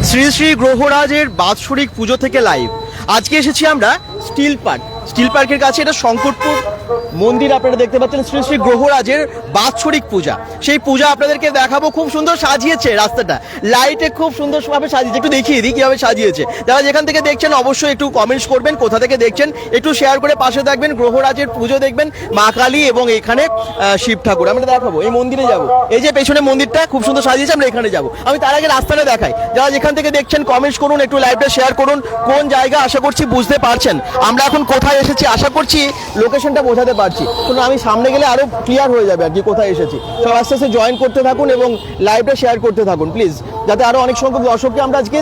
শ্রী শ্রী গ্রহরাজের বাৎসরিক পুজো থেকে লাইভ। আজকে এসেছি আমরা স্টিল পার্কের কাছে। এটা শঙ্করপুর মন্দির, আপনারা দেখতে পাচ্ছেন শ্রী শ্রী গ্রহরাজের বাৎসরিক পূজা। সেই পূজা আপনাদেরকে দেখাবো। খুব সুন্দর সাজিয়েছে রাস্তাটা, লাইটে খুব সুন্দরভাবে সাজিয়েছে। একটু দেখিয়ে দিই কিভাবে সাজিয়েছে। যারা যেখান থেকে দেখছেন অবশ্যই একটু কমেন্টস করবেন, কোথা থেকে দেখছেন একটু শেয়ার করে পাশে থাকবেন। গ্রহরাজের পুজো দেখবেন, মা কালী এবং এখানে শিব ঠাকুর আমরা দেখাবো। এই মন্দিরে যাব, এই যে পেছনে মন্দিরটা খুব সুন্দর সাজিয়েছে, আমরা এখানে যাব। আমি তার আগে রাস্তাটা দেখাই। যারা যেখান থেকে দেখছেন কমেন্টস করুন, একটু লাইভটা শেয়ার করুন। কোন জায়গা আশা করছি বুঝতে পারছেন আমরা এখন কোথায় এসেছি। আশা করছি লোকেশনটা বোঝাতে পারছি। শুনুন, আমি সামনে গেলে আরো ক্লিয়ার হয়ে যাবে আর কি কোথায় এসেছি। সব আস্তে আস্তে জয়েন করতে থাকুন এবং লাইভটা শেয়ার করতে থাকুন প্লিজ, যাতে আরো অনেক সংখ্যক দর্শককে আমরা আজকে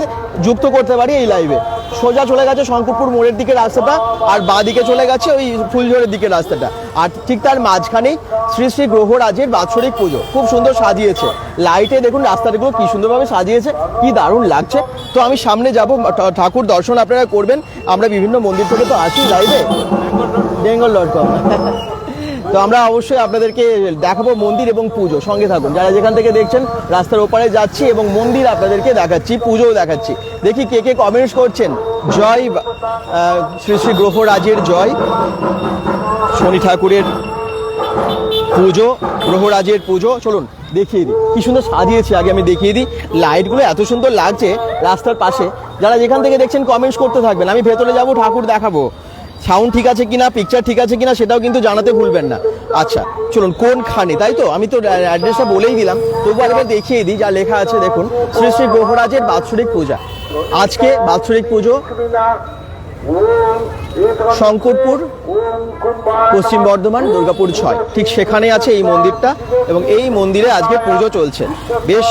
যুক্ত করতে পারি এই লাইভে। সোজা চলে গেছে শঙ্করপুর মোড়ের দিকে রাস্তাটা, আর বাঁ দিকে চলে গেছে ওই ফুলঝড়ের দিকে রাস্তাটা, আর ঠিক তার মাঝখানেই শ্রী শ্রী গ্রহরাজের বাৎসরিক পুজো। খুব সুন্দর সাজিয়েছে, লাইটে দেখুন রাস্তাগুলো কি সুন্দরভাবে সাজিয়েছে, কি দারুণ লাগছে। তো আমি সামনে যাব, ঠাকুর দর্শন আপনারা করবেন। আমরা বিভিন্ন মন্দির থেকে তো আসি লাইভে, bengal.com। তো আমরা অবশ্যই আপনাদেরকে দেখাবো মন্দির এবং পুজো। সঙ্গে থাকুন, যারা যেখান থেকে দেখছেন রাস্তার ওপারে যাচ্ছি এবং মন্দির আপনাদেরকে দেখাচ্ছি, পুজোও দেখাচ্ছি। দেখি কে কে কমেন্টস করছেন। জয় শ্রী শ্রী গ্রহরাজের জয়, শনি ঠাকুরের পুজো, গ্রহরাজের পুজো। চলুন দেখিয়ে দিই কি সুন্দর সাজিয়েছে। আগে আমি দেখিয়ে দিই, লাইটগুলো এত সুন্দর লাগছে রাস্তার পাশে। যারা যেখান থেকে দেখছেন কমেন্টস করতে থাকবেন। আমি ভেতরে যাব, ঠাকুর দেখাবো। সাউন্ড ঠিক আছে কিনা, পিকচার ঠিক আছে কিনা সেটাও কিন্তু জানাতে ভুলবেন না। আচ্ছা চলুন, কোনখানে, তাই তো আমি তো অ্যাড্রেসটা বলেই দিলাম, তবু আরেকবার দেখিয়ে দিই। যা লেখা আছে দেখুন, শ্রী শ্রী গ্রহরাজের বাৎসরিক পূজা। আজকে বাৎসরিক পুজো, শঙ্করপুর, পশ্চিম বর্ধমান, দুর্গাপুর 6, ঠিক সেখানে আছে এই মন্দিরটা। এবং এই মন্দিরে আজকে পুজো চলছে। বেশ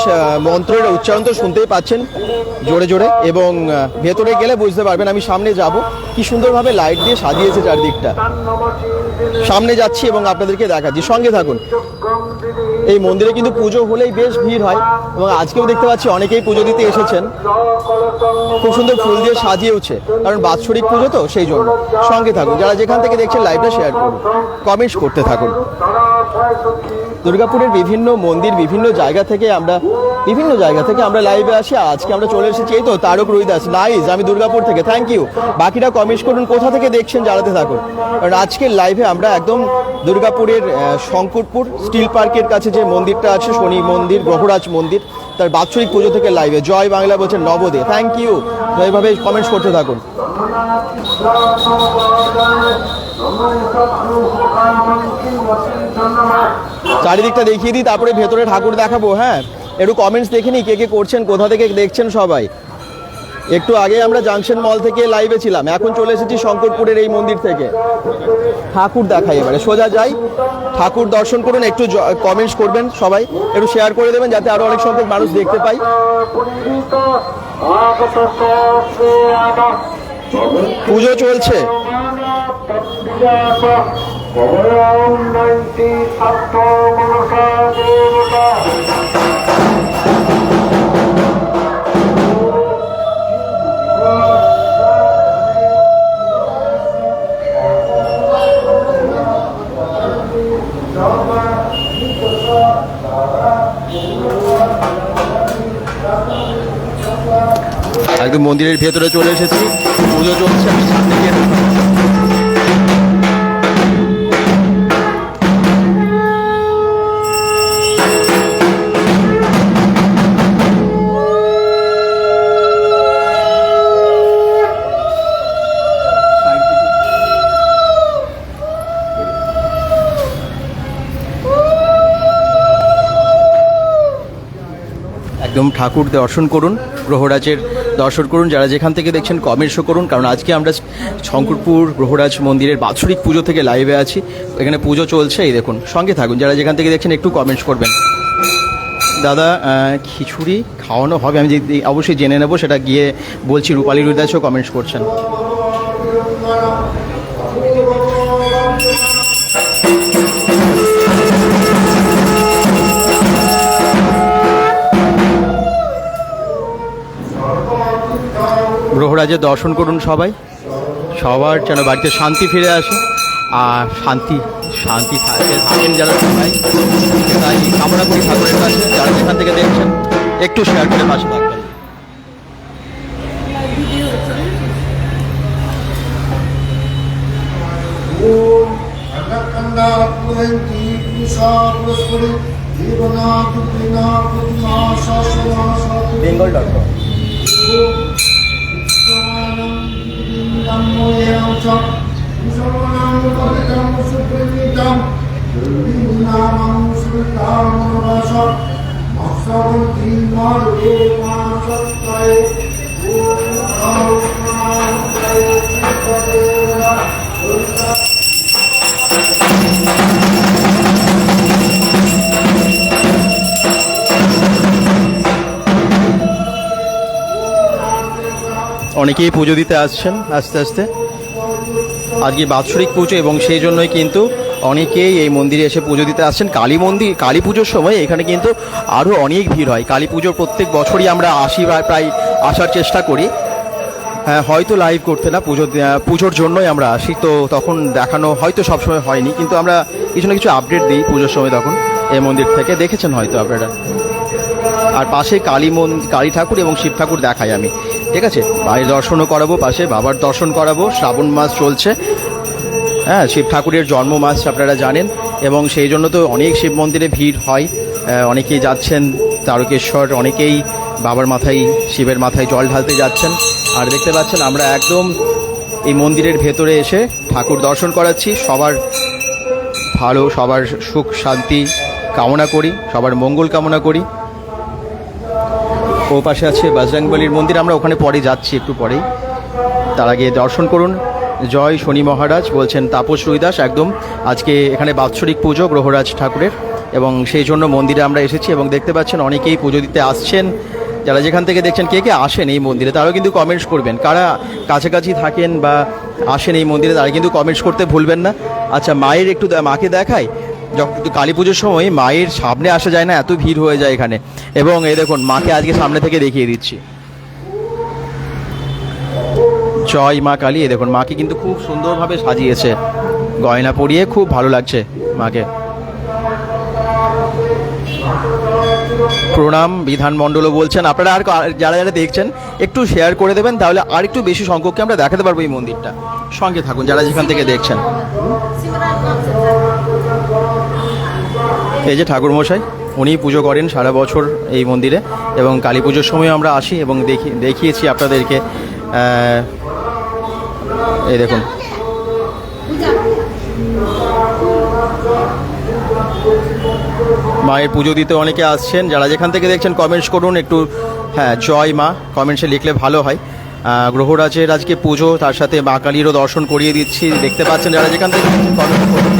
মন্ত্রের উচ্চারণ তো শুনতেই পাচ্ছেন জোরে জোরে, এবং ভেতরে গেলে বুঝতে পারবেন। আমি সামনে যাব, কি সুন্দরভাবে লাইট দিয়ে সাজিয়েছে চারদিকটা। সামনে যাচ্ছি এবং আপনাদেরকে দেখাচ্ছি, সঙ্গে থাকুন। এই মন্দিরে কিন্তু পুজো হলেই বেশ ভিড় হয়, এবং আজকেও দেখতে পাচ্ছি অনেকেই পুজো দিতে এসেছেন। খুব সুন্দর ফুল দিয়ে সাজিয়েওছে, কারণ বাৎসরিক পুজো তো সেই জন্য। সঙ্গে থাকুন, যারা যেখান থেকে দেখছেন লাইভটা শেয়ার করুন, কমেন্টস করতে থাকুন। দুর্গাপুরের বিভিন্ন মন্দির, বিভিন্ন জায়গা থেকে আমরা লাইভে আসি। আজকে আমরা চলে এসেছি এই তো তারক রুইদাস। নাইস, আমি দুর্গাপুর থেকে, থ্যাংক ইউ। বাকিরা কমেন্টস করুন, কোথা থেকে দেখছেন জানাতে থাকুন। কারণ আজকের লাইভে আমরা একদম দুর্গাপুরের শঙ্করপুর স্টিল পার্কের কাছে যে মন্দিরটা আছে, শনি মন্দির, গ্রহরাজ মন্দির, তার বাৎসরিক পুজো থেকে লাইভে। জয় বাংলা বলছেন নবদে, থ্যাংক ইউ। এইভাবে কমেন্টস করতে থাকুন। চারিদিকটা দেখিয়ে দিই, তারপরে ভেতরে ঠাকুর দেখাবো। হ্যাঁ, একটু কমেন্টস দেখে নিই কে কে করছেন, কোথা থেকে দেখছেন সবাই। একটু আগে আমরা জাংশন মল থেকে লাইভে ছিলাম, এখন চলে এসেছি শঙ্করপুরের এই মন্দির থেকে। ঠাকুর দেখাই, এবারে সোজা যাই, ঠাকুর দর্শন করুন। একটু কমেন্টস করবেন সবাই, একটু শেয়ার করে দেবেন যাতে আরো অনেক সংখ্যক মানুষ দেখতে পাই। পুজো চলছে। একদম মন্দিরের ভেতরে চলে এসেছি, পুজো চলছে। একদম ঠাকুর দর্শন করুন, গ্রহরাজের দর্শন করুন। যারা যেখান থেকে দেখছেন কমেন্টসও করুন, কারণ আজকে আমরা শঙ্করপুর গ্রহরাজ মন্দিরের বাৎসরিক পুজো থেকে লাইভে আছি। এখানে পুজো চলছে, এই দেখুন। সঙ্গে থাকুন, যারা যেখান থেকে দেখছেন একটু কমেন্টস করবেন। দাদা খিচুড়ি খাওয়ানো হবে, আমি অবশ্যই জেনে নেবো, সেটা গিয়ে বলছি। রূপালী রুদাসও কমেন্টস করছেন। গ্রহরাজের দর্শন করুন সবাই, সবার যেন বাড়িতে শান্তি ফিরে আসে, আর শান্তি থাকেন যারা সবাই, তাই কামনা করি ঠাকুরের কাছে। যারা যেখান থেকে দেখছেন একটু শেয়ার করে পাশে থাকবেন। bengal.com অনেকেই পুজো দিতে আসছেন আস্তে আস্তে। আজকে বাৎসরিক পুজো এবং সেই জন্যই কিন্তু অনেকেই এই মন্দিরে এসে পুজো দিতে আসছেন। কালী পুজোর সময় এখানে কিন্তু আরও অনেক ভিড় হয়। কালী পুজোর প্রত্যেক বছরই আমরা আসি বা প্রায় আসার চেষ্টা করি। হ্যাঁ, হয়তো লাইভ করতে না, পুজোর জন্যই আমরা আসি, তো তখন দেখানো হয়তো সবসময় হয়নি, কিন্তু আমরা কিছু না কিছু আপডেট দিই পুজোর সময় তখন এই মন্দির থেকে, দেখেছেন হয়তো আপনারা। আর পাশে কালী ঠাকুর এবং শিব ঠাকুর দেখাই আমি, ঠিক আছে। বাড়ির দর্শনও করাবো, পাশে বাবার দর্শন করাবো। শ্রাবণ মাস চলছে, হ্যাঁ, শিব ঠাকুরের জন্ম মাস আপনারা জানেন, এবং সেই জন্য তো অনেক শিব মন্দিরে ভিড় হয়। অনেকেই যাচ্ছেন তারকেশ্বর, অনেকেই বাবার মাথায়, শিবের মাথায় জল ঢালতে যাচ্ছেন। আর দেখতে পাচ্ছেন আমরা একদম এই মন্দিরের ভেতরে এসে ঠাকুর দর্শন করাচ্ছি। সবার ভালো, সবার সুখ শান্তি কামনা করি, সবার মঙ্গল কামনা করি। ও পাশে আছে বজরংবলীর মন্দির, আমরা ওখানে পরে যাচ্ছি, একটু পরেই। তার আগে দর্শন করুন। জয় শনি মহারাজ, বলছেন তাপস রুইদাস। একদম আজকে এখানে বাৎসরিক পুজো গ্রহরাজ ঠাকুরের, এবং সেই জন্য মন্দিরে আমরা এসেছি। এবং দেখতে পাচ্ছেন অনেকেই পুজো দিতে আসছেন। যারা যেখান থেকে দেখছেন, কে কে আসেন এই মন্দিরে, তারাও কিন্তু কমেন্টস করবেন। কারা কাছাকাছি থাকেন বা আসেন এই মন্দিরে, তারা কিন্তু কমেন্টস করতে ভুলবেন না। আচ্ছা, মায়ের একটু মাকে দেখাই। যখন কালী পুজোর সময় মায়ের সামনে আসা যায় না, এত ভিড় হয়ে যায় এখানে। এবং এই দেখুন, মাকে আজকে সামনে থেকে দেখিয়ে দিচ্ছি। জয় মা কালী। এই দেখুন, মাকে কিন্তু খুব সুন্দরভাবে সাজিয়েছে, গয়না পরিয়ে খুব ভালো লাগছে মাকে। প্রণাম বিধানমণ্ডলও বলছেন। আপনারা আর যারা যারা দেখছেন একটু শেয়ার করে দেবেন, তাহলে আর একটু বেশি সংখ্যককে আমরা দেখাতে পারবো এই মন্দিরটা। সঙ্গে থাকুন যারা যেখান থেকে দেখছেন। এই যে ঠাকুরমশাই, উনি পুজো করেন সারা বছর এই মন্দিরে, এবং কালী পুজোর সময় আমরা আসি এবং দেখিয়েছি আপনাদেরকে। এই দেখুন, মায়ের পুজো দিতে অনেকে আসছেন। যারা যেখান থেকে দেখছেন কমেন্টস করুন একটু। হ্যাঁ, জয় মা কমেন্টসে লিখলে ভালো হয়। গ্রহরাজের আজকে পুজো, তার সাথে মা কালীরও দর্শন করিয়ে দিচ্ছি। দেখতে পাচ্ছেন যারা যেখান থেকে কমেন্টস করুন।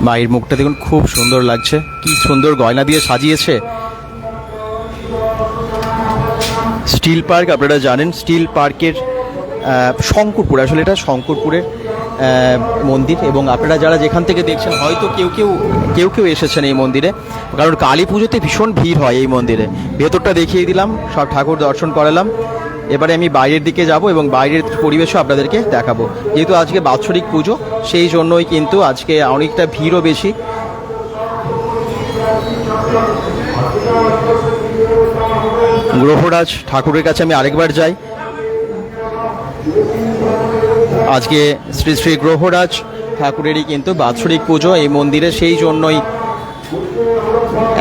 মায়ের মুখটা দেখুন, খুব সুন্দর লাগছে, কি সুন্দর গয়না দিয়ে সাজিয়েছে। স্টিল পার্ক, আপনারা জানেন স্টিল পার্কের শঙ্করপুর, আসলে এটা শঙ্করপুরের মন্দির। এবং আপনারা যারা যেখান থেকে দেখছেন, হয়তো কেউ কেউ এসেছেন এই মন্দিরে, কারণ কালী পুজোতে ভীষণ ভিড় হয় এই মন্দিরে। ভেতরটা দেখিয়ে দিলাম, সব ঠাকুর দর্শন করালাম। এবারে আমি বাইরের দিকে যাব এবং বাইরের পরিবেশও আপনাদেরকে দেখাবো। যেহেতু আজকে বাৎসরিক পুজো, সেই জন্যই কিন্তু আজকে অনেকটা ভিড়ও বেশি। গ্রহরাজ ঠাকুরের কাছে আমি আরেকবার যাই। আজকে শ্রী শ্রী গ্রহরাজ ঠাকুরেরই কিন্তু বাৎসরিক পুজো এই মন্দিরে, সেই জন্যই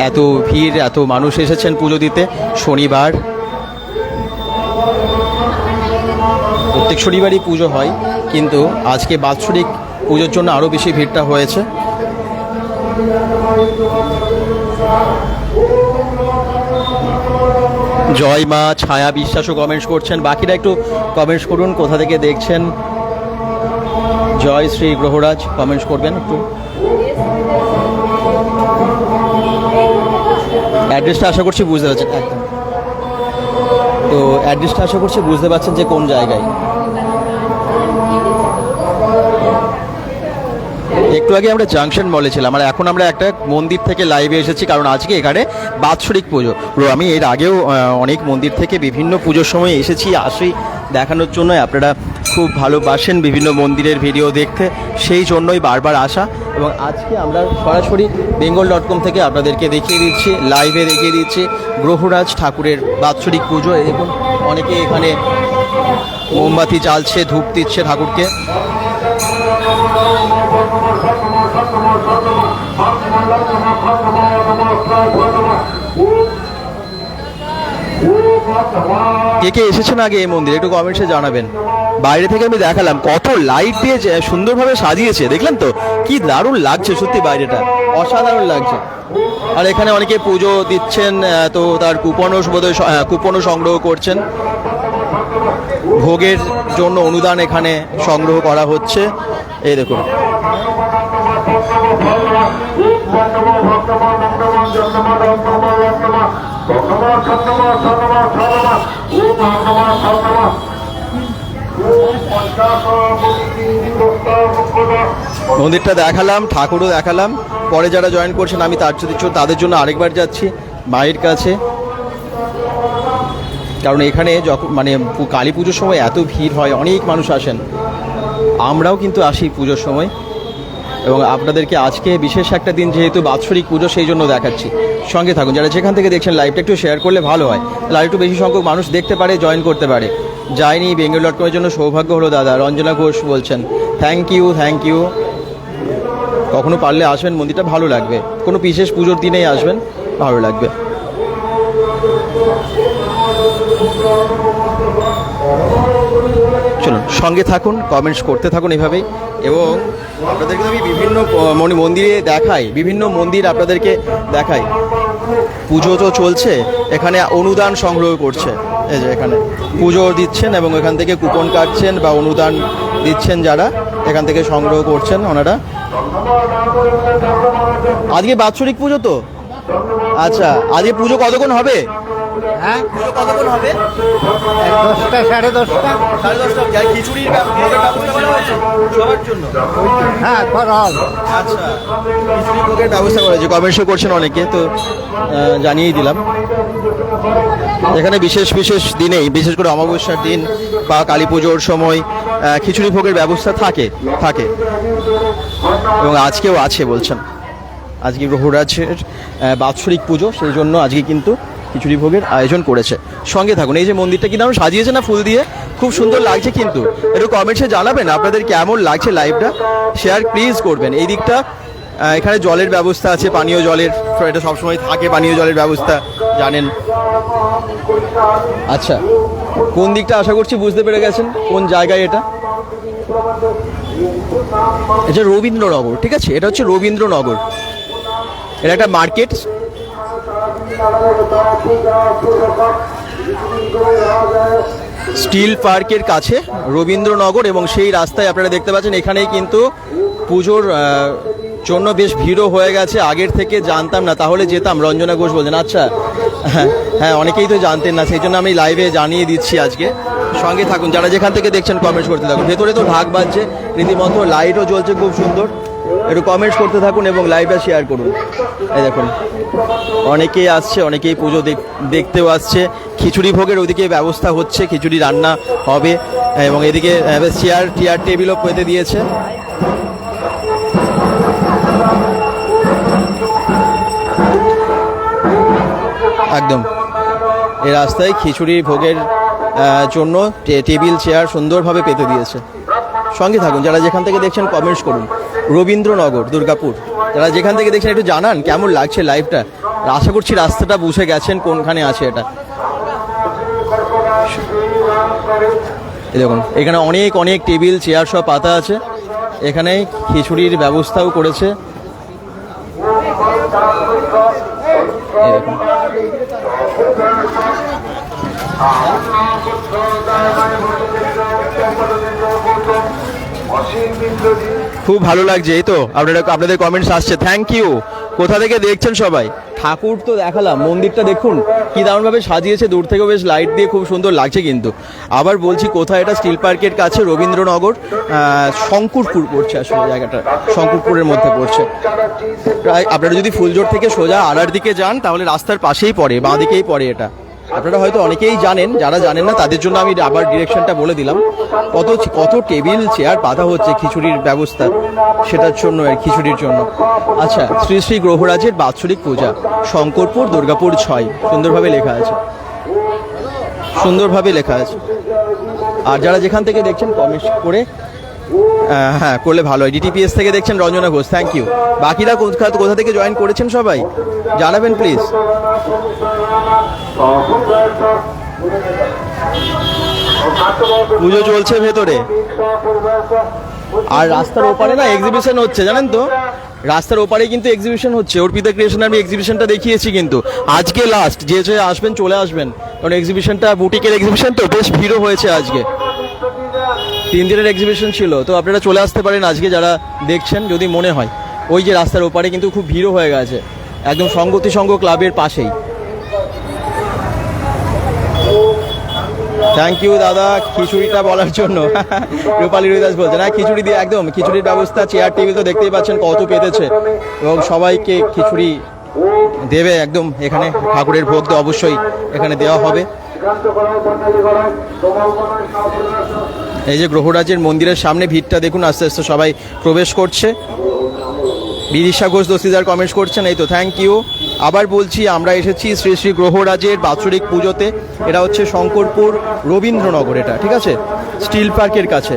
এত ভিড়, এত মানুষ এসেছেন পুজো দিতে। শনিবার, প্রত্যেক শনিবারই পুজো হয়, কিন্তু আজকে বাৎসরিক পুজোর জন্য আরও বেশি ভিড়টা হয়েছে। জয় মা। ছায়া বিশ্বাসও কমেন্টস করছেন। বাকিরা একটু কমেন্টস করুন, কোথা থেকে দেখছেন। জয় শ্রী গ্রহরাজ কমেন্টস করবেন একটু। অ্যাড্রেসটা আশা করছি বুঝতে পারছেন, একদম। তো অ্যাড্রেসটা আশা করছি বুঝতে পারছেন যে কোন জায়গায়। একটু আগে আমরা জাংশন মলে ছিলাম, আর এখন আমরা একটা মন্দির থেকে লাইভে এসেছি, কারণ আজকে এখানে বাৎসরিক পুজো। আমি এর আগেও অনেক মন্দির থেকে বিভিন্ন পুজোর সময় এসেছি, আসি দেখানোর জন্য। আপনারা খুব ভালোবাসেন বিভিন্ন মন্দিরের ভিডিও দেখতে, সেই জন্যই বারবার আসা। এবং আজকে আমরা সরাসরি bengal.com থেকে আপনাদেরকে দেখিয়ে দিচ্ছি, লাইভে দেখিয়ে দিচ্ছি গ্রহরাজ ঠাকুরের বাৎসরিক পুজো। দেখুন অনেকে এখানে মোমবাতি জ্বালছে, ধূপ দিচ্ছে ঠাকুরকে। কে কে এসেছেন আগে এই মন্দিরে একটু কমেন্টসে জানাবেন। বাইরে থেকে আমি দেখালাম কত লাইট দিয়ে সুন্দরভাবে সাজিয়েছে, দেখলেন তো কি দারুণ লাগছে সত্যি, বাইরেটা অসাধারণ লাগছে। আর এখানে অনেকে পুজো দিচ্ছেন, তো তার কুপনও বোধহয় কুপনও সংগ্রহ করছেন। ভোগের জন্য অনুদান এখানে সংগ্রহ করা হচ্ছে, এই দেখুন। মন্দিরটা দেখালাম, ঠাকুরও দেখালাম। পরে যারা জয়েন করছেন আমি তাদের জন্য আরেকবার যাচ্ছি মায়ের কাছে, কারণ এখানে যখন মানে কালী পুজোর সময় এত ভিড় হয়, অনেক মানুষ আসেন, আমরাও কিন্তু আসি পুজোর সময়। এবং আপনাদেরকে আজকে বিশেষ একটা দিন, যেহেতু বাৎসরিক পুজো, সেই জন্য দেখাচ্ছি। সঙ্গে থাকুন, যারা যেখান থেকে দেখছেন লাইভটা একটু শেয়ার করলে ভালো হয়, তাহলে আরেকটু বেশি সংখ্যক মানুষ দেখতে পারে, জয়েন করতে পারে। যায়নি bengal.com-এর জন্য সৌভাগ্য হলো দাদা, রঞ্জনা ঘোষ বলছেন। Thank you. কখনো পারলে আসবেন, মন্দিরটা ভালো লাগবে। কোনো বিশেষ পুজোর দিনেই আসবেন, ভালো লাগবে। চলুন সঙ্গে থাকুন, কমেন্টস করতে থাকুন এভাবেই। এবং আপনাদেরকে আমি বিভিন্ন মন্দিরে দেখাই, বিভিন্ন মন্দির আপনাদেরকে দেখাই। পুজো তো চলছে, এখানে অনুদান সংগ্রহ করছে, এই যে এখানে পুজো দিচ্ছেন এবং এখান থেকে কুপন কাটছেন বা অনুদান দিচ্ছেন, যারা এখান থেকে সংগ্রহ করছেন ওনারা। আজকে বাৎসরিক পুজো তো, আচ্ছা আজকে পুজো কতক্ষণ হবে? হ্যাঁ, পুজো কতক্ষণ হবে? 10টা, 10:30টা। 10:30টা। খিচুড়ির ব্যবস্থা করা হয়েছে সবার জন্য? হ্যাঁ, করা হবে। আচ্ছা, খিচুড়ি ভোগের ব্যবস্থা করা হয়েছে, কমেন্টসও করছেন অনেকে, তো জানিয়েই দিলাম। এখানে বিশেষ দিনেই, বিশেষ করে অমাবস্যার দিন বা কালী পুজোর সময় খিচুড়ি ভোগের ব্যবস্থা থাকে এবং আজকেও আছে বলছেন। আজকে গ্রহরাজের বাৎসরিক পুজো, সেই জন্য আজকে কিন্তু খিচুড়ি ভোগের আয়োজন করেছে। সঙ্গে থাকুন। এই যে মন্দিরটা কি দারুণ সাজিয়েছে না ফুল দিয়ে, খুব সুন্দর লাগছে। কিন্তু একটু কমেন্টসে জানাবেন আপনাদের কেমন লাগছে লাইভটা, শেয়ার প্লিজ করবেন। এই দিকটা এখানে জলের ব্যবস্থা আছে, পানীয় জলের, এটা সবসময় থাকে পানীয় জলের ব্যবস্থা, জানেন। আচ্ছা, কোন দিকটা আশা করছি বুঝতে পেরে গেছেন, কোন জায়গায় এটা? এটা রবীন্দ্রনগর, ঠিক আছে, এটা হচ্ছে রবীন্দ্রনগর। এটা একটা মার্কেট। স্টিল পার্কের কাছে রবীন্দ্রনগর, এবং সেই রাস্তায় আপনারা দেখতে পাচ্ছেন এখানেই কিন্তু পুজোর জন্য বেশ ভিড়ও হয়ে গেছে। আগের থেকে জানতাম না, তাহলে যেতাম। রঞ্জনা ঘোষ বলছেন। আচ্ছা, হ্যাঁ অনেকেই তো জানতেন না, সেই জন্য আমি লাইভে জানিয়ে দিচ্ছি আজকে। সঙ্গে থাকুন, যারা যেখান থেকে দেখছেন কমেন্টস করতে থাকুন। ভেতরে তো ঢাক বাজছে রীতিমতো, লাইটও জ্বলছে খুব সুন্দর। একটু কমেন্টস করতে থাকুন এবং লাইভটা শেয়ার করুন। এই দেখুন অনেকেই আসছে, অনেকেই পুজো দেখতেও আসছে। খিচুড়ি ভোগের ওদিকে ব্যবস্থা হচ্ছে, খিচুড়ি রান্না হবে, এবং এদিকে চেয়ার টেবিলও পেতে দিয়েছে। একদম এই রাস্তায় খিচুড়ি ভোগের জন্য টেবিল চেয়ার সুন্দরভাবে পেতে দিয়েছে। সঙ্গে থাকুন, যারা যেখান থেকে দেখছেন কমেন্টস করুন। রবীন্দ্রনগর, দুর্গাপুর, যারা যেখান থেকে দেখছেন একটু জানান কেমন লাগছে লাইভটা। আশা করছি রাস্তাটা বুঝে গেছেন কোনখানে আছে এটা। দেখুন এখানে অনেক টেবিল চেয়ার সব পাতা আছে, এখানে খিচুড়ির ব্যবস্থাও করেছে। খুব ভালো লাগছে। এই তো আপনাদের কমেন্টস আসছে, থ্যাংক ইউ। কোথা থেকে দেখছেন সবাই? ঠাকুর তো দেখালাম, মন্দিরটা দেখুন কি দারুণভাবে সাজিয়েছে, দূর থেকে বেশ লাইট দিয়ে খুব সুন্দর লাগছে। কিন্তু আবার বলছি কোথায়, এটা স্টিল পার্কের কাছে রবীন্দ্রনগর, শঙ্করপুর পড়ছে আসলে জায়গাটা, শঙ্করপুরের মধ্যে পড়ছে। প্রায় আপনারা যদি ফুলজোর থেকে সোজা আড়ার দিকে যান তাহলে রাস্তার পাশেই পড়ে, বাঁ দিকেই পড়ে এটা। আপনারা হয়তো অনেকেই জানেন, যারা জানেন না তাদের জন্য আমি আবার ডিরেকশনটা বলে দিলাম। কত কত টেবিল চেয়ার পাতা হচ্ছে খিচুড়ির ব্যবস্থা, সেটার জন্য আর খিচুড়ির জন্য। আচ্ছা, শ্রী শ্রী গ্রহরাজের বাৎসরিক পূজা, শঙ্করপুর, দুর্গাপুর 6, সুন্দরভাবে লেখা আছে, সুন্দরভাবে লেখা আছে। আর যারা যেখান থেকে দেখছেন কমেন্ট করে হ্যাঁ করলে ভালো হয়। ডিটিপিএস থেকে দেখছেন রঞ্জনা ঘোষ, থ্যাংক ইউ। বাকিরা কোথা থেকে জয়েন করেছেন সবাই জানাবেন প্লিজ। পুজো চলছে ভেতরে, আর রাস্তার ওপারে না এক্সিবিশন হচ্ছে, জানেন তো, রাস্তার ওপারে কিন্তু এক্সিবিশন হচ্ছে। অর্পিতা ক্রিয়েশন আমি এক্সিবিশনটা দেখিয়েছি, কিন্তু আজকে লাস্ট, যে আসবেন চলে আসবেন, কারণ এক্সিবিশনটা বুটিকের এক্সিবিশন তো বেশ ভিড়ও হয়েছে আজকে। 3 দিনের এক্সিবিশন ছিল, তো আপনারা চলে আসতে পারেন আজকে যারা দেখছেন, যদি মনে হয়। ওই যে রাস্তার ওপারে কিন্তু খুব ভিড়ও হয়ে গেছে, একদম সংগতি সংঘ ক্লাবের পাশেই। থ্যাংক ইউ দাদা খিচুড়িটা বলার জন্য। রূপালী রুদাস বলছেন হ্যাঁ খিচুড়ি দিয়ে, একদম খিচুড়ির ব্যবস্থা, চেয়ার টেবিল তো দেখতেই পাচ্ছেন কত পেতেছে, এবং সবাইকে খিচুড়ি দেবে একদম। এখানে ঠাকুরের ভোগ তো অবশ্যই এখানে দেওয়া হবে। এই যে গ্রহরাজের মন্দিরের সামনে ভিড়টা দেখুন, আস্তে আস্তে সবাই প্রবেশ করছে। বিদিশা ঘোষ দস্তিদার কমেন্টস করছেন, এই তো থ্যাংক ইউ। আবার বলছি, আমরা এসেছি শ্রী শ্রী গ্রহরাজের বাৎসরিক পুজোতে। এটা হচ্ছে শঙ্করপুর রবীন্দ্রনগর, এটা ঠিক আছে, স্টিল পার্কের কাছে।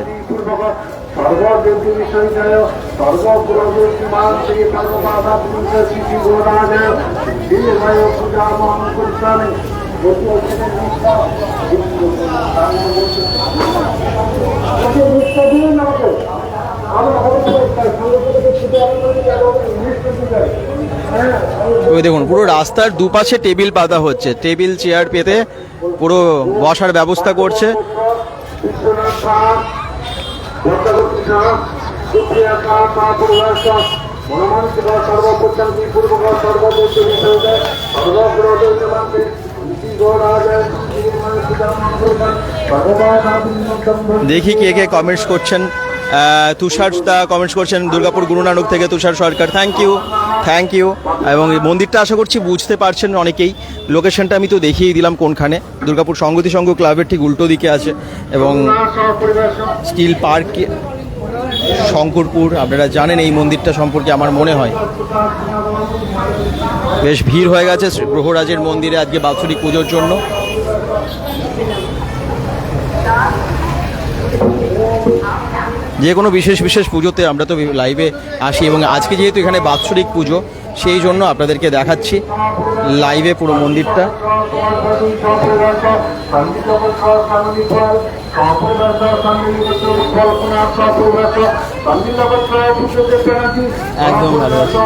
ওই দেখুন পুরো রাস্তার দুপাশে টেবিল পাতা হচ্ছে, টেবিল চেয়ার পেতে পুরো বসার ব্যবস্থা করছে। দেখি কে কে কমেন্টস করছেন। তুষার দা কমেন্টস করছেন দুর্গাপুর গুরু নানক থেকে, তুষার সরকার, থ্যাংক ইউ, থ্যাংক ইউ। এবং এই মন্দিরটা আশা করছি বুঝতে পারছেন অনেকেই। লোকেশনটা আমি তো দেখিয়েই দিলাম কোনখানে, দুর্গাপুর সংগতি সংঘ ক্লাবের ঠিক উল্টো দিকে আছে, এবং স্টিল পার্ক শঙ্করপুর। আপনারা জানেন এই মন্দিরটা সম্পর্কে, আমার মনে হয় বেশ ভিড় হয়ে গেছে গ্রহরাজের মন্দিরে আজকে বাৎসরিক পুজোর জন্য। যে কোনো বিশেষ বিশেষ পুজোতে আমরা তো লাইভে আসি, এবং আজকে যেহেতু এখানে বাৎসরিক পুজো, সেই জন্য আপনাদেরকে দেখাচ্ছি লাইভে পুরো মন্দিরটা। একদম ভালো আছে।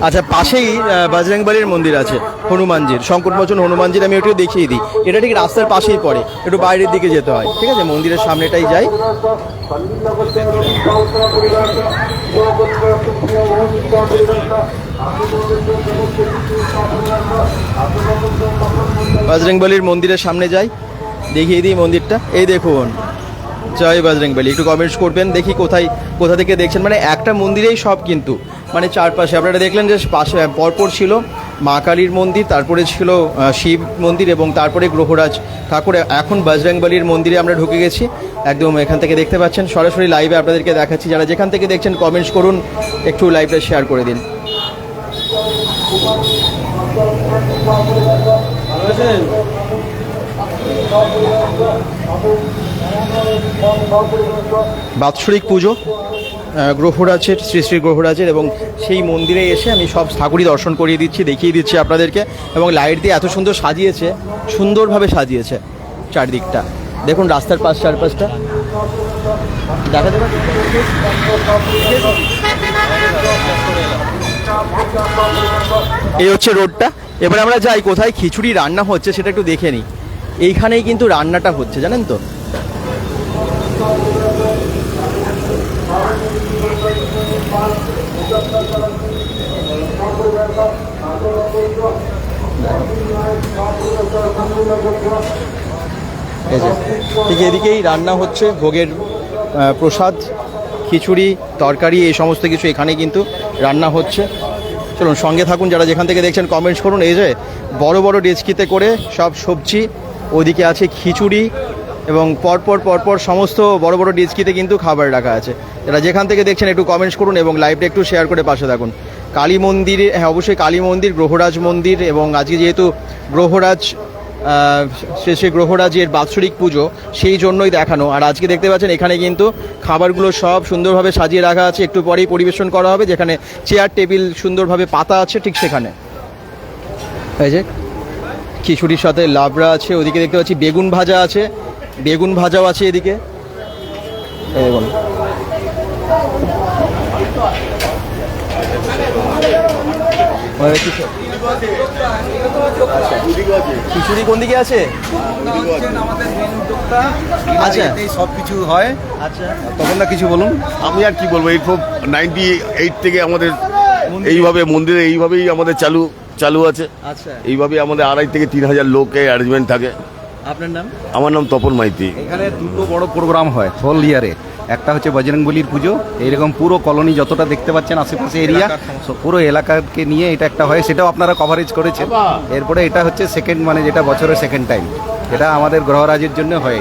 আচ্ছা, পাশেই বজরংবলীর মন্দির আছে, হনুমানজির, সংকটমোচন হনুমানজির, আমি ওটিও দেখিয়ে দিই। এটা ঠিক রাস্তার পাশেই পড়ে, একটু বাইরের দিকে যেতে হয়, ঠিক আছে, মন্দিরের সামনেটাই যাই। বজরংবলীর মন্দিরের সামনে যাই, দেখিয়ে দিই মন্দিরটা। এই দেখুন, জয় বজরংবলী। একটু কমেন্টস করবেন, দেখি কোথা থেকে দেখছেন। মানে একটা মন্দিরেই সব, কিন্তু মানে চারপাশে আপনারা দেখলেন যে পাশে পরপর ছিল মা কালীর মন্দির, তারপরে ছিল শিব মন্দির, এবং তারপরে গ্রহরাজ ঠাকুর। এখন বজরংবলীর মন্দিরে আমরা ঢুকে গেছি, একদম এখান থেকে দেখতে পাচ্ছেন। সরাসরি লাইভে আপনাদেরকে দেখাচ্ছি। যারা যেখান থেকে দেখছেন কমেন্টস করুন, একটু লাইভটা শেয়ার করে দিন। বাৎসরিক পুজো গ্রহরাজের, শ্রী শ্রী গ্রহরাজের, এবং সেই মন্দিরে এসে আমি সব ঠাকুরই দর্শন করিয়ে দিচ্ছি, দেখিয়ে দিচ্ছি আপনাদেরকে। এবং লাইট দিয়ে এত সুন্দর সাজিয়েছে, সুন্দরভাবে সাজিয়েছে চারদিকটা। দেখুন রাস্তার চারপাশটা দেখা যাবে। এই হচ্ছে রোডটা। এবার আমরা যাই কোথায় খিচুড়ি রান্না হচ্ছে সেটা একটু দেখে নিই। এইখানেই কিন্তু রান্নাটা হচ্ছে, জানেন তো। এই যে ঠিক এদিকেই রান্না হচ্ছে ভোগের প্রসাদ, খিচুড়ি, তরকারি এই সমস্ত কিছু এখানে কিন্তু রান্না হচ্ছে। চলুন সঙ্গে থাকুন, যারা যেখান থেকে দেখছেন কমেন্টস করুন। এই যে বড় বড় ডেচকিতে করে সব সবজি, ওদিকে আছে খিচুড়ি এবং পরপর সমস্ত বড় বড় ডেচকিতে কিন্তু খাবার রাখা আছে। যারা যেখান থেকে দেখছেন একটু কমেন্টস করুন এবং লাইভটা একটু শেয়ার করে পাশে থাকুন। কালী মন্দিরে, হ্যাঁ অবশ্যই কালী মন্দির, গ্রহরাজ মন্দির, এবং আজকে যেহেতু গ্রহরাজ শ্রী শ্রী গ্রহরাজের বাৎসরিক পুজো, সেই জন্যই দেখানো। আর আজকে দেখতে পাচ্ছেন এখানে কিন্তু খাবারগুলো সব সুন্দরভাবে সাজিয়ে রাখা আছে, একটু পরেই পরিবেশন করা হবে, যেখানে চেয়ার টেবিল সুন্দরভাবে পাতা আছে ঠিক সেখানে। এই যে খিচুড়ির সাথে লাবড়া আছে, ওদিকে দেখতে পাচ্ছি বেগুন ভাজা আছে, বেগুন ভাজাও আছে এদিকে। এই দেখুন খিচুড়ি কোন দিকে আছে? আচ্ছা, সব কিছু হয়। আচ্ছা, তখন না কিছু বলুন। আমি আর কি বলবো, এই 98 থেকে আমাদের এইভাবে মন্দিরে এইভাবেই আমাদের চালু আছে। আচ্ছা, এইভাবেই আমাদের 2,500 থেকে 3,000 লোকের অ্যারেঞ্জমেন্ট থাকে। আপনার নাম? আমার নাম তপন মাইতি। এখানে দুটো বড় প্রোগ্রাম হয় হোল ইয়ারে। একটা হচ্ছে বজরংবলির পুজো, এইরকম পুরো কলোনি যতটা দেখতে পাচ্ছেন আশেপাশে এরিয়া পুরো এলাকাকে নিয়ে এটা একটা হয়, সেটাও আপনারা কভারেজ করেছেন। এরপরে এটা হচ্ছে সেকেন্ড, মানে যেটা বছরের সেকেন্ড টাইম, এটা আমাদের গ্রহরাজের জন্য হয়।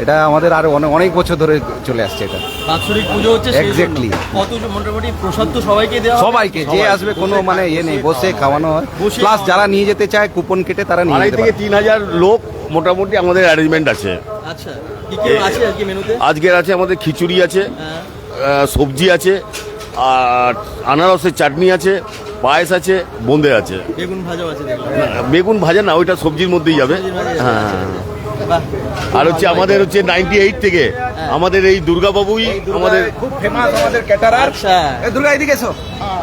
এটা আমাদের আরো অনেক বছর ধরে চলে আসছে। এটা বাৎসরিক পুজো হচ্ছে Exactly. কত মোটামুটি প্রসাদ তো সবাইকে দেওয়া হয়? সবাইকে, যে আসবে কোনো মানে ইয়ে নেই, বসে খাওয়ানো হয়। বসে প্লাস খাওয়া। যারা নিয়ে যেতে চায় কুপন কেটে তারা নিয়ে 2,500 যেতে থেকে পারে। 3,000 লোক মোটামুটি আমাদের অ্যারেঞ্জমেন্ট আছে। আচ্ছা, কি কি আছে আজকে মেনুতে? আজকের আছে আমাদের খিচুড়ি আছে, হ্যাঁ, সবজি আছে, আর আনারসের চাটনি আছে, পায়েস আছে, বোঁদে আছে। বেগুন ভাজাও আছে দেখলাম। বেগুন ভাজা না, ওইটা সবজির মধ্যেই যাবে। হ্যাঁ, বাহ, আর হচ্ছে আমাদের হচ্ছে 98 থেকে আমাদের এই দুর্গাবাবুই আমাদের খুব ফেমাস আমাদের ক্যাটারার। আচ্ছা, দুর্গা এদিকে এসো।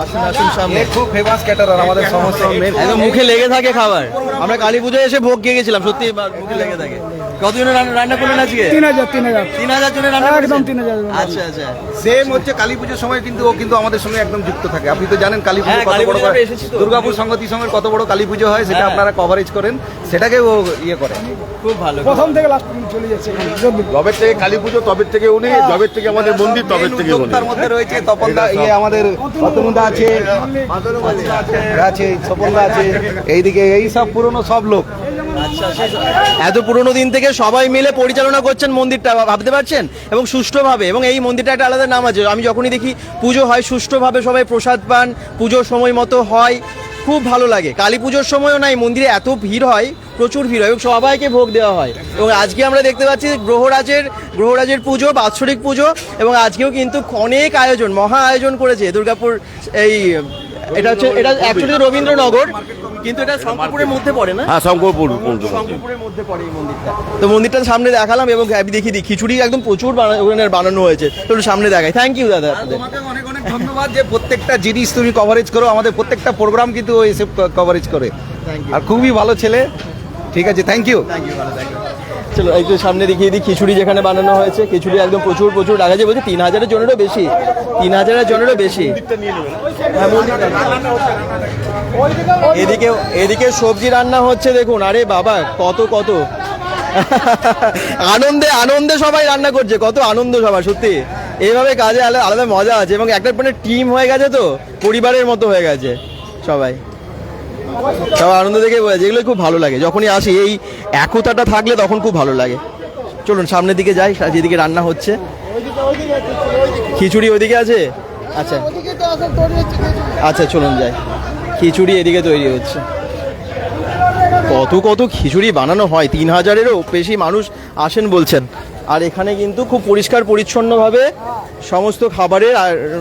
আসুন আসুন সামনে। এ খুব ফেমাস ক্যাটারার আমাদের সমস্ত একদম মুখে লেগে থাকে খাবার। আমরা কালী পুজোয় এসে ভোগ খেয়ে গেছিলাম, সত্যি মুখে লেগে থাকে। কতজনের রান্না করলেন আজকে? 3,000 জনের রান্না একদম করেছেন? 3,000 আচ্ছা আচ্ছা, সেম হচ্ছে কালী পুজোর সময় কিন্তু ও কিন্তু আমাদের সঙ্গে একদম যুক্ত থাকে। আপনি তো জানেন কালী পুজো হ্যাঁ, কত কালী বড় পুজোতে করে, এসেছি তো। দুর্গাপুর সংগতি সংঘের কত বড় কালী পুজো হয়, সেটা হ্যাঁ। আপনারা কভারেজ করেন, সেটাকে ও ইয়ে করে। খুব ভালো। প্রথম থেকে লাস্ট পর্যন্ত চলে যাচ্ছে এখানে যতদূর। জবের থেকে কালী পুজো, তবের থেকে উনি, জবের থেকে আমাদের মন্দির, তবের থেকে উনি। তার মধ্যে রয়েছে তপনদা, ইয়ে আমাদের অতনুদা আছে, সপনদা আছে, এইদিকে এই সব পুরনো সব লোক। আচ্ছা, এত পুরোনো দিন থেকে সবাই মিলে পরিচালনা করছেন মন্দিরটা, ভাবতে পারছেন, এবং সুষ্ঠুভাবে। এবং এই মন্দিরটা একটা আলাদা নাম আছে। আমি যখনই দেখি পুজো হয় সুষ্ঠুভাবে, সবাই প্রসাদ পান, পুজোর সময় মতো হয়, খুব ভালো লাগে। কালী পুজোর সময়ও নাই, মন্দিরে এত ভিড় হয়, প্রচুর ভিড় হয় এবং সবাইকে ভোগ দেওয়া হয়। এবং আজকে আমরা দেখতে পাচ্ছি গ্রহরাজের পুজো, বাৎসরিক পুজো, এবং আজকেও কিন্তু অনেক আয়োজন, মহা আয়োজন করেছে দুর্গাপুর। এটা অ্যাকচুয়ালি রবীন্দ্রনগর, কিন্তু এটা শঙ্করপুরের মধ্যে পড়ে না? হ্যাঁ, শঙ্করপুরের মধ্যে পড়ে এই মন্দিরটা। তো মন্দিরটার সামনে দেখালাম এবং আমি দেখি খিচুড়ি একদম প্রচুর বানানো হয়েছে। তো একটু সামনে দেখাই। থ্যাংক ইউ দাদা আপনাদের। তোমাকে অনেক অনেক ধন্যবাদ যে প্রত্যেকটা জিনিস তুমি কভারেজ করো, আমাদের প্রত্যেকটা প্রোগ্রাম কিন্তু ও এসে কভারেজ করে। Thank you. আর খুবই ভালো ছেলে। ঠিক আছে, থ্যাংক ইউ। চলো একটু সামনে দেখিয়ে দিই খিচুড়ি যেখানে বানানো হয়েছে। খিচুড়ি একদম প্রচুর রাখা যায়, বলছে 3,000 জনেরও বেশি, 3,000 জনেরও বেশি। হ্যাঁ, মন্দিরটা। এদিকে সবজি রান্না হচ্ছে দেখুন। আরে বাবা, কত আনন্দে সবাই রান্না করছে, কত আনন্দ সবার, সত্যি এইভাবে কাজে আলাদা মজা আছে। এবং একটা মানে টিম হয়ে গেছে, তো পরিবারের মতো হয়ে গেছে সবাই আনন্দ দেখে বোঝা যায়। এগুলো খুব ভালো লাগে, যখনই আসি এই একতাটা থাকলে তখন খুব ভালো লাগে। চলুন সামনের দিকে যাই, যেদিকে রান্না হচ্ছে। খিচুড়ি ওইদিকে আছে? আচ্ছা আচ্ছা, চলুন যাই। খিচুড়ি এদিকে তৈরি হচ্ছে। কত খিচুড়ি বানানো হয়, 3,000-এরও বেশি মানুষ আসেন বলছেন। আর এখানে কিন্তু খুব পরিষ্কার পরিচ্ছন্নভাবে সমস্ত খাবারের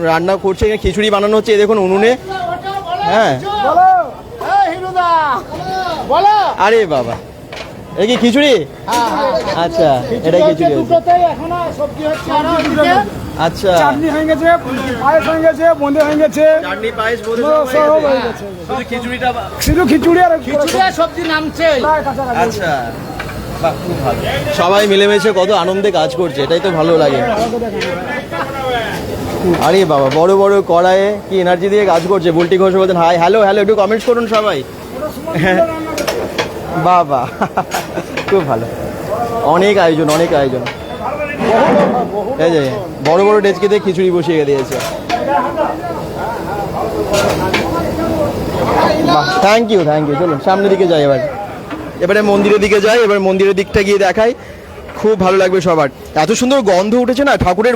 রান্না করছে। এখানে খিচুড়ি বানানো হচ্ছে, এই দেখুন উনুনে। হ্যাঁ, আরে বাবা, এটা কি খিচুড়ি? আচ্ছা, এটাই খিচুড়ি হচ্ছে। আচ্ছা, চাটনি হয়ে গেছে, পায়েস হয়ে গেছে, বোঁদে হয়ে গেছে, চাটনি, পায়েস, বোঁদে সব হয়ে গেছে। শুধু খিচুড়িটা শুধু খিচুড়ি আর সবজি নামছে। প্রায় কাছাকাছি। আচ্ছা, বাহ, খুব ভালো। সবাই মিলেমিশে কত আনন্দে কাজ করছে, এটাই তো ভালো লাগে। আরে বাবা, বড় কড়াইয়ে কি এনার্জি দিয়ে কাজ করছে। বুলটি ঘোষ বলছেন হাই, হ্যালো, একটু কমেন্টস করুন সবাই। বাবা, খুব ভালো, অনেক আয়োজন। এই যে বড় বড় ডেচকিতে খিচুড়ি বসিয়ে দিয়েছে। থ্যাংক ইউ চলুন সামনের দিকে যাই এবারে মন্দিরের দিকে যাই। এবার মন্দিরের দিকটা গিয়ে দেখাই, খুব ভালো লাগবে সবার। এত সুন্দর গন্ধ উঠেছে না ঠাকুরের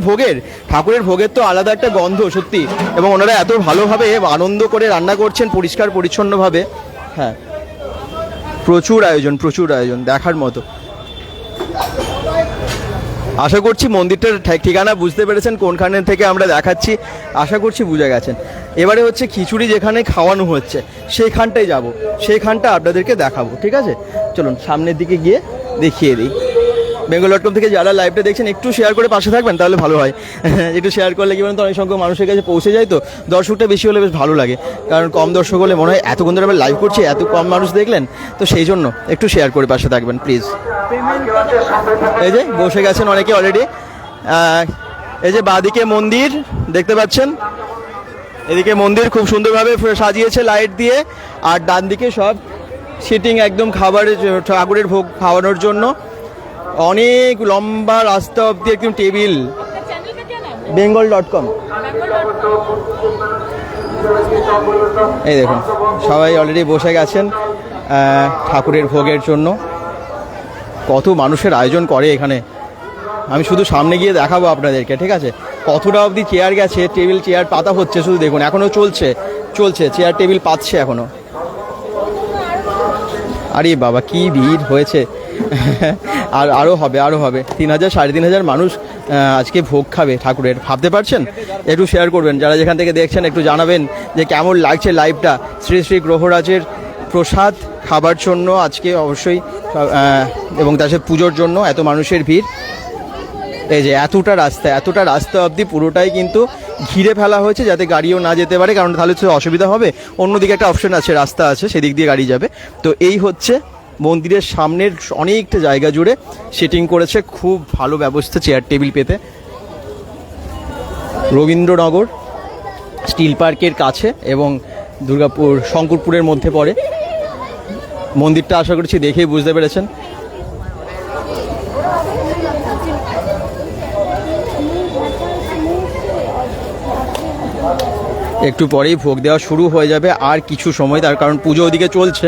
ভোগের তো আলাদা একটা গন্ধ সত্যি। এবং ওনারা এত ভালোভাবে আনন্দ করে রান্না করছেন, পরিষ্কার পরিচ্ছন্নভাবে। হ্যাঁ, প্রচুর আয়োজন দেখার মতো। আশা করছি মন্দিরটার ঠিকানা বুঝতে পেরেছেন, কোনখানে থেকে আমরা দেখাচ্ছি আশা করছি বুঝে গেছেন। এবারে হচ্ছে খিচুড়ি যেখানে খাওয়ানো হচ্ছে সেইখানটায় যাব, সেইখানটা আপনাদেরকে দেখাবো, ঠিক আছে? চলুন সামনের দিকে গিয়ে দেখিয়ে দিই। বেঙ্গল.com থেকে যারা লাইভটা দেখছেন একটু শেয়ার করে পাশে থাকবেন, তাহলে ভালো হয়। একটু শেয়ার করলে কি বলেন তো, অনেক সংখ্যক মানুষের কাছে পৌঁছে যায়, তো দর্শকটা বেশি হলে বেশ ভালো লাগে। কারণ কম দর্শক হলে মনে হয় এতক্ষণ ধরে আমরা লাইভ করছি, এত কম মানুষ দেখলেন, তো সেই জন্য একটু শেয়ার করে পাশে থাকবেন প্লিজ। এই যে বসে গেছেন অনেকে অলরেডি। এই যে বাঁদিকে মন্দির দেখতে পাচ্ছেন, এদিকে মন্দির খুব সুন্দরভাবে সাজিয়েছে লাইট দিয়ে, আর ডান দিকে সব সিটিং একদম খাবারের ঠাকুরের ভোগ খাওয়ানোর জন্য। অনেক লম্বা রাস্তা অব্দি একদম টেবিল। বেঙ্গল.com। এই দেখুন সবাই অলরেডি বসে গেছেন ঠাকুরের ভোগের জন্য। কত মানুষের আয়োজন করে এখানে, আমি শুধু সামনে গিয়ে দেখাবো আপনাদেরকে, ঠিক আছে? কতটা অবধি চেয়ার গেছে, টেবিল চেয়ার পাতা হচ্ছে, শুধু দেখুন এখনও চলছে চেয়ার টেবিল পাচ্ছে এখনও। আরে বাবা কি ভিড় হয়েছে। আর আরও হবে 3000 3500 মানুষ আজকে ভোগ খাবে ঠাকুরের, ভাবতে পারছেন? একটু শেয়ার করবেন যারা যেখান থেকে দেখছেন, একটু জানাবেন যে কেমন লাগছে লাইভটা। শ্রী শ্রী গ্রহরাজের প্রসাদ খাবার জন্য আজকে অবশ্যই, এবং তার সাথে পুজোর জন্য এত মানুষের ভিড়। এই যে এতটা রাস্তা অবধি পুরোটাই কিন্তু ঘিরে ফেলা হয়েছে, যাতে গাড়িও না যেতে পারে, কারণ তাহলে তো অসুবিধা হবে। অন্যদিকে একটা অপশন আছে, রাস্তা আছে, সেদিক দিয়ে গাড়ি যাবে। তো এই হচ্ছে মন্দিরের সামনের অনেকটা জায়গা জুড়ে সেটিং করেছে, খুব ভালো ব্যবস্থা চেয়ার টেবিল পেতে। রবীন্দ্রনগর স্টিল পার্কের কাছে এবং দুর্গাপুর শঙ্করপুরের মধ্যে পড়ে মন্দিরটা। আশা করছি দেখেই বুঝতে পেরেছেন। একটু পরেই ভোগ দেওয়া শুরু হয়ে যাবে, আর কিছু সময়, তার কারণ পুজো ওদিকে চলছে,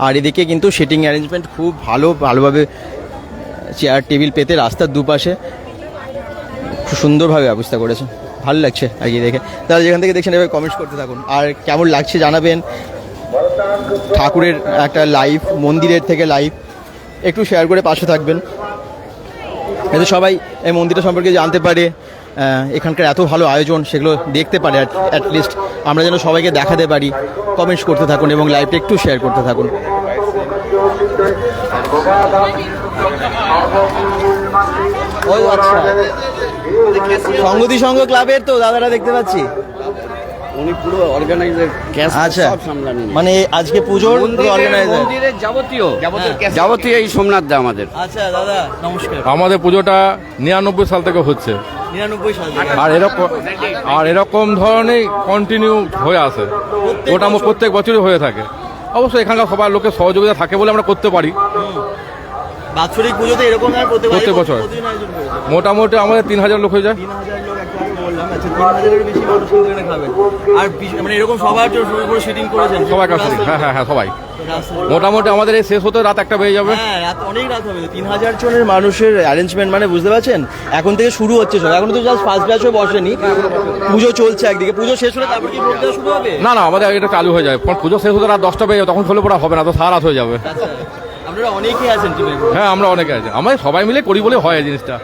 আর এদিকে কিন্তু সিটিং অ্যারেঞ্জমেন্ট খুব ভালোভাবে চেয়ার টেবিল পেতে রাস্তার দুপাশে খুব সুন্দরভাবে ব্যবস্থা করেছে। ভালো লাগছে আর কি দেখে। তারা যেখান থেকে দেখছেন এবার কমেন্টস করতে থাকুন, আর কেমন লাগছে জানাবেন। ঠাকুরের একটা লাইভ, মন্দিরের থেকে লাইভ, একটু শেয়ার করে পাশে থাকবেন, এতে সবাই এই মন্দিরটা সম্পর্কে জানতে পারে, এখানকার এত ভালো আয়োজন সেগুলো দেখতে পারে। অ্যাটলিস্ট আমরা যেন সবাইকে দেখাতে পারি। কমেন্টস করতে থাকুন এবং লাইভটা একটু শেয়ার করতে থাকুন। ওই আচ্ছা, সংগতি সংঘ ক্লাবের তো দাদারা দেখতে পাচ্ছি। উনি পুরো অর্গানাইজার, আচ্ছা, সব সামলানি। মানে আজকে পুজোর অর্গানাইজার, মন্দিরের যাবতীয় এই সোমনাথ দা আমাদের। আচ্ছা দাদা নমস্কার। আমাদের পুজোটা 99 সাল থেকে হচ্ছে, 99 সাল থেকে। আর এরকম ধরনের কন্টিনিউ হয়ে আসে, ওটা আমার প্রত্যেক বছরই হয়ে থাকে। অবশ্যই এখানকার সবার লোকের সহযোগিতা থাকে বলে আমরা করতে পারি। বাৎসরিক পুজোতে এরকম আর প্রত্যেক বছর মোটামুটি আমাদের 3000 লোক হয়ে যায়। 3000 লোক একটু বললাম। আচ্ছা 3000-এর বেশি মানুষ কিন্তু এখানে খাবেন। আর মানে এরকম সবার জন্য পুরো সিটিং করেছেন সবাই কাছে, হ্যাঁ সবাই। মোটামুটি আমাদের এই শেষ হতে রাত 1টা বেজে যাবে। হ্যাঁ রাত, অনেক রাত হবে। 3000 জনের মানুষের অ্যারেঞ্জমেন্ট, মানে বুঝতে পারছেন? এখন থেকে শুরু হচ্ছে সব, এখন তো জাস্ট ফার্স্ট ব্যাচও বসেনি, পুজো চলছে একদিকে। পুজো শেষ হলে তারপর কি ভোগ দেওয়া শুরু হবে? না আমাদের এটা চালু হয়ে যায়, পুজো শেষ হতে রাত 10টা বেজে যাবে, তখন হলে পড়া হবে না, তো সারা রাত হয়ে যাবে। আচ্ছা আপনারা অনেকেই আছেন টিমে? হ্যাঁ আমরা অনেকে আছি, আমরা সবাই মিলে করি বলে হয় এই জিনিসটা।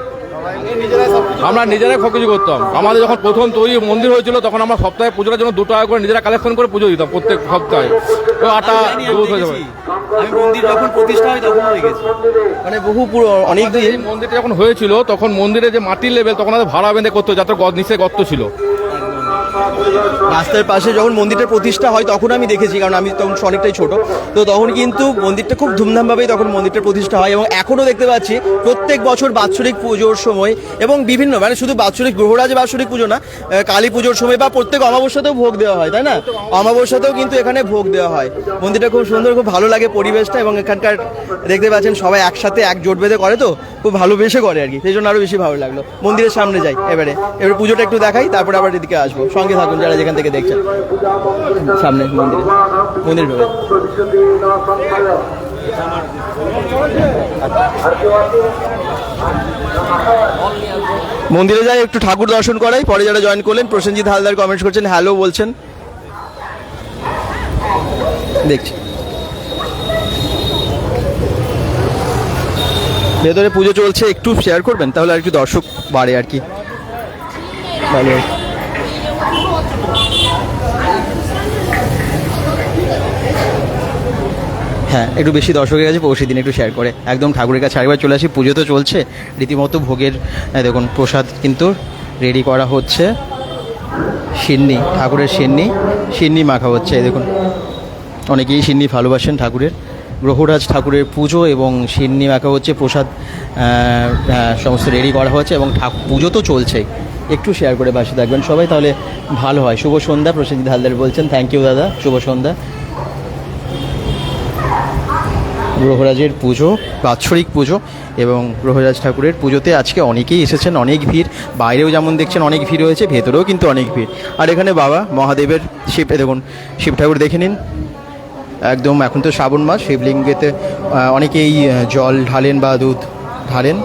আমরা নিজেরাই সব কিছু করতাম। আমাদের যখন প্রথম তৈরি মন্দির হয়েছিল, তখন আমরা সপ্তাহে পুজোর জন্য 2 টাকা করে নিজেরা কালেকশন করে পুজো দিতাম প্রত্যেক সপ্তাহে। তো আটা দুধ হয়ে যাবে। আমি মন্দির যখন প্রতিষ্ঠা হয় তখন দেখেছি, মানে বহু পুরো অনেক দিন। এই মন্দিরটা যখন হয়েছিল তখন মন্দিরে যে মাটির লেভেল, তখন আমাদের ভাড়া বেঁধে করতো, যাতে নিচে গর্ত ছিল। রাস্তার পাশে যখন মন্দিরটার প্রতিষ্ঠা হয় তখন আমি দেখেছি, কারণ আমি তখন অনেকটাই ছোট, তো তখন কিন্তু মন্দিরটা খুব ধুমধামভাবেই তখন মন্দিরটার প্রতিষ্ঠা হয়। এবং এখনও দেখতে পাচ্ছি প্রত্যেক বছর বাৎসরিক পুজোর সময় এবং বিভিন্ন মানে শুধু বাৎসরিক গ্রহরাজ বাৎসরিক পুজো না, কালী পুজোর সময় বা প্রত্যেক অমাবস্যাতেও ভোগ দেওয়া হয়, তাই না? অমাবস্যাতেও কিন্তু এখানে ভোগ দেওয়া হয়। মন্দিরটা খুব সুন্দর, খুব ভালো লাগে পরিবেশটা, এবং এখানকার দেখতে পাচ্ছেন সবাই একসাথে এক জোট বেঁধে করে, তো খুব ভালোবেসে করে আর কি, সেই জন্য আরও বেশি ভালো লাগলো। মন্দিরের সামনে যাই এবারে পুজোটা একটু দেখাই, তারপরে আবার এদিকে আসবো। সঙ্গে থাকুন যারা যেখান থেকে দেখছেন। সামনে মন্দির ভেবে মন্দিরে যাই, একটু ঠাকুর দর্শন করাই। পরে যারা জয়েন করলেন, প্রসেনজিৎ হালদার কমেন্টস করছেন, হ্যালো বলছেন, দেখছি। ভেতরে পুজো চলছে, একটু শেয়ার করবেন তাহলে আর কি দর্শক বাড়ে আর কি, ভালো। হ্যাঁ, একটু বেশি দর্শকের কাছে পৌঁছে দিন, একটু শেয়ার করে। একদম ঠাকুরের কাছে আরেকবার চলে আসি। পুজো তো চলছে রীতিমতো, ভোগের দেখুন প্রসাদ কিন্তু রেডি করা হচ্ছে। সিন্নি, ঠাকুরের সিন্নি মাখা হচ্ছে। দেখুন অনেকেই সিন্নি ভালোবাসেন ঠাকুরের। গ্রহরাজ ঠাকুরের পুজো এবং সিন্নি মাখা হচ্ছে, প্রসাদ সমস্ত রেডি করা হচ্ছে এবং পুজো তো চলছেই। একটু শেয়ার করে পাশে থাকবেন সবাই, তাহলে ভালো হয়। শুভ সন্ধ্যা, প্রসেনজিৎ হালদার বলছেন, থ্যাংক ইউ দাদা, শুভ সন্ধ্যা। গ্রহরাজের পুজো, বাৎসরিক পুজো এবং গ্রহরাজ ঠাকুরের পুজোতে আজকে অনেকেই এসেছেন, অনেক ভিড়। বাইরেও যেমন দেখছেন অনেক ভিড় হয়েছে, ভেতরেও কিন্তু অনেক ভিড়। আর এখানে বাবা মহাদেবের দেখুন শিব ঠাকুর দেখে নিন। একদম এখন তো শ্রাবণ মাস, শিবলিঙ্গেতে অনেকেই জল ঢালেন বা দুধ ঢালেন।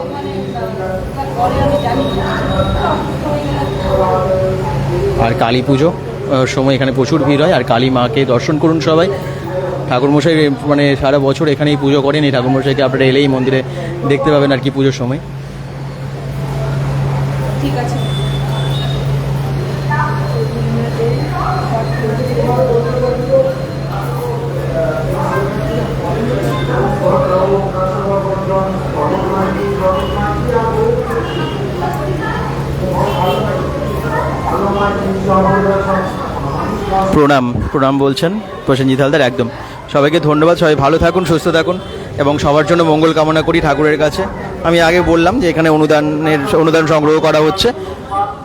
আর কালী পুজো সময় এখানে প্রচুর ভিড় হয়। আর কালী মাকে দর্শন করুন সবাই। ঠাকুরমশাই মানে সারা বছর এখানেই পুজো করেন। এই ঠাকুরমশাইকে আপনারা এলেই মন্দিরে দেখতে পাবেন আর কি পুজোর সময়। ঠিক আছে। প্রণাম বলছেন প্রসেনজিৎ হালদার, একদম। সবাইকে ধন্যবাদ, সবাই ভালো থাকুন, সুস্থ থাকুন এবং সবার জন্য মঙ্গল কামনা করি ঠাকুরের কাছে। আমি আগে বললাম যে এখানে অনুদান সংগ্রহ করা হচ্ছে,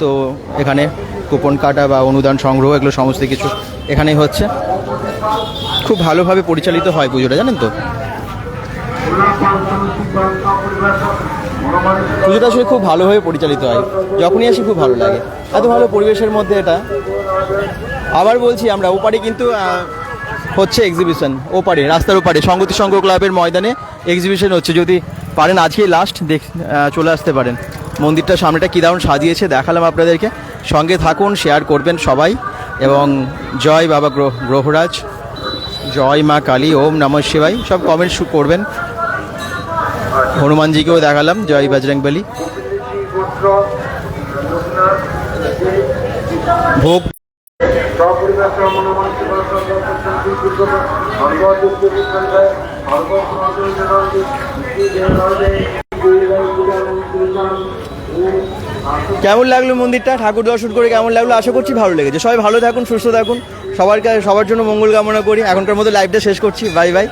তো এখানে কুপন কাটা বা অনুদান সংগ্রহ এগুলো সমস্ত কিছু এখানেই হচ্ছে। খুব ভালোভাবে পরিচালিত হয় পুজোটা, জানেন তো। পুজোটা আসলে খুব ভালোভাবে পরিচালিত হয়, যখনই আসি খুব ভালো লাগে। এত ভালো পরিবেশের মধ্যে এটা। আবার বলছি, আমরা ওপারে কিন্তু হচ্ছে এক্সিবিশন, ওপারে রাস্তার ওপারে সংগতি সংঘ ক্লাবের ময়দানে এক্সিবিশন হচ্ছে। যদি পারেন আজকেই লাস্ট চলে আসতে পারেন। মন্দিরটার সামনেটা কী দারুণ সাজিয়েছে, দেখালাম আপনাদেরকে। সঙ্গে থাকুন, শেয়ার করবেন সবাই এবং জয় বাবা গ্রহরাজ, জয় মা কালী, ওম নমঃ শিবায় সব কমেন্টস করবেন। হনুমানজিকেও দেখালাম, জয় বজরংবলী। ভোগ কেমন লাগলো মন্দিরটা, ঠাকুর দর্শন করে কেমন লাগলো? আশা করছি ভালো লেগেছে। সবাই ভালো থাকুন, সুস্থ থাকুন, সবার জন্য মঙ্গল কামনা করি। এখনকার মতো লাইভটা শেষ করছি, বাই বাই।